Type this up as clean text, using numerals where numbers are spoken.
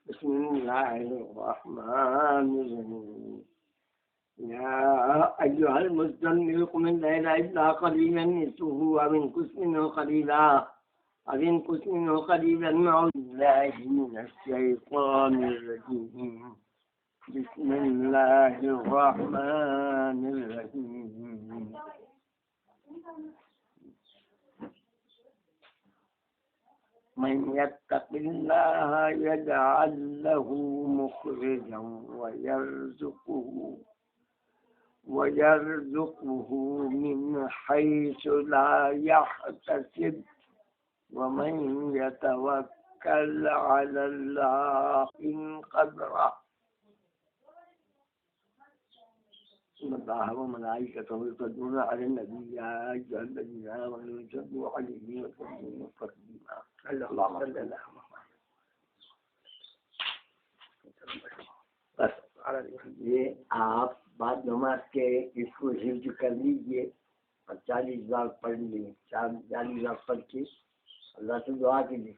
بسم الله الرحمن الرحيم. يا أيها المزمل قم الليل إلا قليلا نصفه أو انقص منه قليلا أعوذ بالله من الشيطان الرجيم. بسم الله الرحمن الرحيم. من يتق الله يجعل له مخرجا ويرزقه من حيث لا يحتسب ومن يتوكل على الله إن قدره إن الله وملائكته يصلون على النبي يا أيها الذين آمنوا صلوا عليه وسلموا تسليما. اللهم صل على محمد. بس یہ آپ بعد نماز کے اس کو حفظ کر لیجیے اور 40 بار پڑھ لیے. 40 بار پڑھ کے اللہ سے دعا کیجیے.